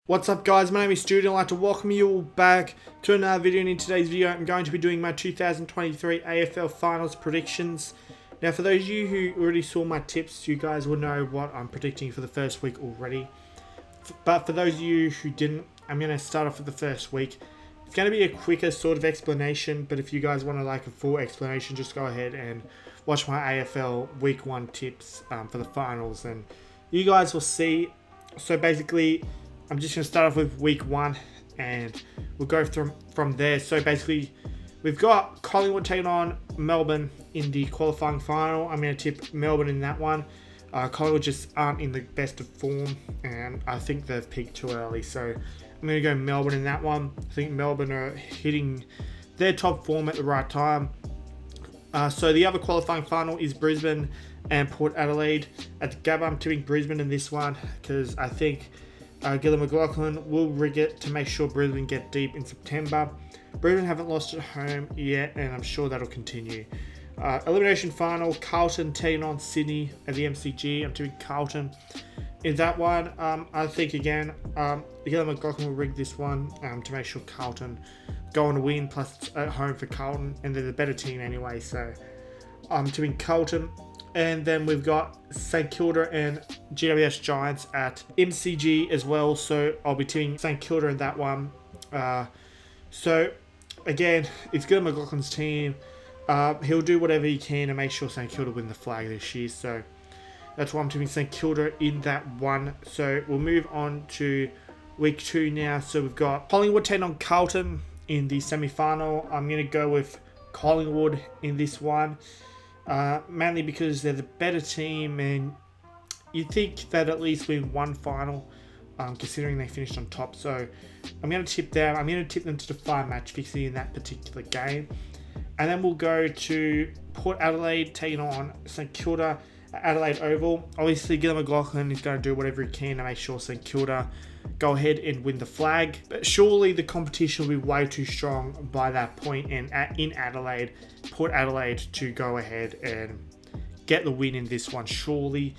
What's up guys, my name is Stoody and I'd like to welcome you all back to another video, and in today's video I'm going to be doing my 2023 AFL Finals predictions. Now for those of you who already saw my tips, you guys will know what I'm predicting for the first week already. But for those of you who didn't, I'm going to start off with the first week. It's going to be a quicker sort of explanation, but if you guys want like a full explanation, just go ahead and watch my AFL week 1 tips for the finals and you guys will see. So basically, I'm just going to start off with week 1 and we'll go from there. So basically, we've got Collingwood taking on Melbourne in the qualifying final. I'm going to tip Melbourne in that one. Collingwood just aren't in the best of form and I think they've peaked too early. So I'm going to go Melbourne in that one. I think Melbourne are hitting their top form at the right time. So the other qualifying final is Brisbane and Port Adelaide. At the Gabba, I'm tipping Brisbane in this one because I think Gillon McLaughlin will rig it to make sure Brisbane get deep in September. Brisbane haven't lost at home yet, and I'm sure that'll continue. Elimination Final, Carlton taking on Sydney at the MCG. I'm tipping Carlton in that one. I think again, Gillon McLaughlin will rig this one to make sure Carlton go on to win. Plus, it's at home for Carlton, and they're the better team anyway. So I'm tipping Carlton. And then we've got St Kilda and GWS Giants at MCG as well. So I'll be tipping St Kilda in that one. So again, it's Gillon McLaughlin's team. He'll do whatever he can to make sure St Kilda win the flag this year. So that's why I'm tipping St Kilda in that one. So we'll move on to week 2 now. So we've got Collingwood taking on Carlton in the semi-final. I'm going to go with Collingwood in this one. Mainly because they're the better team and you'd think they'd at least win one final, considering they finished on top. So I'm going to tip them. I'm going to tip them to defy match fixing in that particular game. And then we'll go to Port Adelaide taking on St Kilda at Adelaide Oval. Obviously, Gillon McLaughlin is going to do whatever he can to make sure St Kilda go ahead and win the flag. But surely the competition will be way too strong by that point, and in Adelaide, Port Adelaide to go ahead and get the win in this one, surely.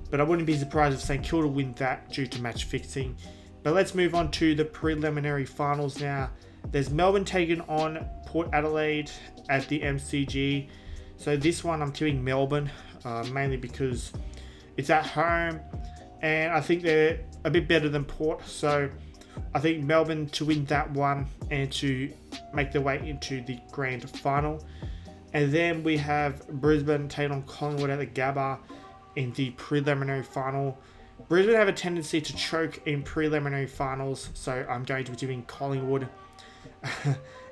But I wouldn't be surprised if St Kilda win that due to match fixing. But let's move on to the preliminary finals now. There's Melbourne taking on Port Adelaide at the MCG. So this one I'm tipping Melbourne, mainly because it's at home and I think they're a bit better than Port. So I think Melbourne to win that one and to make their way into the grand final. And then we have Brisbane taking on Collingwood at the Gabba in the preliminary final. Brisbane have a tendency to choke in preliminary finals, so I'm going to be tipping Collingwood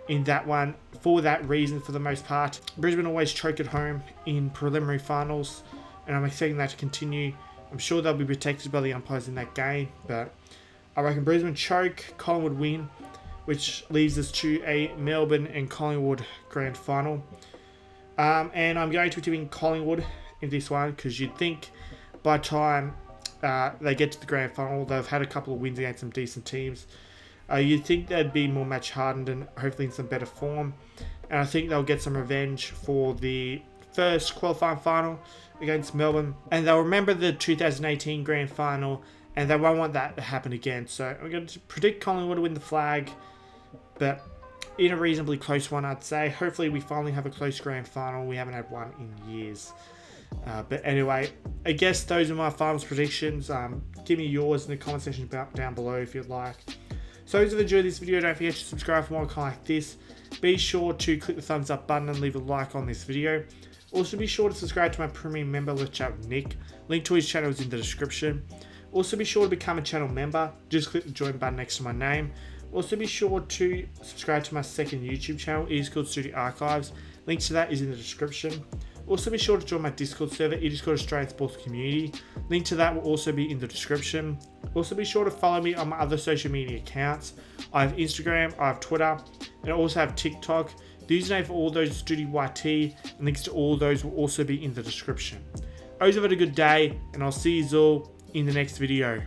in that one for that reason. For the most part, Brisbane always choke at home in preliminary finals, and I'm expecting that to continue. I'm sure they'll be protected by the umpires in that game, but I reckon Brisbane choke, Collingwood win, which leaves us to a Melbourne and Collingwood grand final. And I'm going to be tipping Collingwood in this one because you'd think by the time they get to the grand final, they've had a couple of wins against some decent teams. You'd think they'd be more match hardened and hopefully in some better form. And I think they'll get some revenge for the first qualifying final against Melbourne. And they'll remember the 2018 grand final and they won't want that to happen again. So I'm going to predict Collingwood to win the flag, but in a reasonably close one, I'd say. Hopefully we finally have a close grand final. We haven't had one in years. But anyway, I guess those are my finals predictions. Give me yours in the comment section down below if you'd like. So if you enjoyed this video, don't forget to subscribe for more content like this. Be sure to click the thumbs up button and leave a like on this video. Also be sure to subscribe to my premium member, Let's Chat with Nick. Link to his channel is in the description. Also be sure to become a channel member. Just click the join button next to my name. Also be sure to subscribe to my second YouTube channel. It is called Stoody Archives. Link to that is in the description. Also be sure to join my Discord server. It is called Australian Sports Community. Link to that will also be in the description. Also be sure to follow me on my other social media accounts. I have Instagram, I have Twitter, and I also have TikTok. The username for all those is StoodyYT, and links to all those will also be in the description. I hope you have a good day, and I'll see you all in the next video.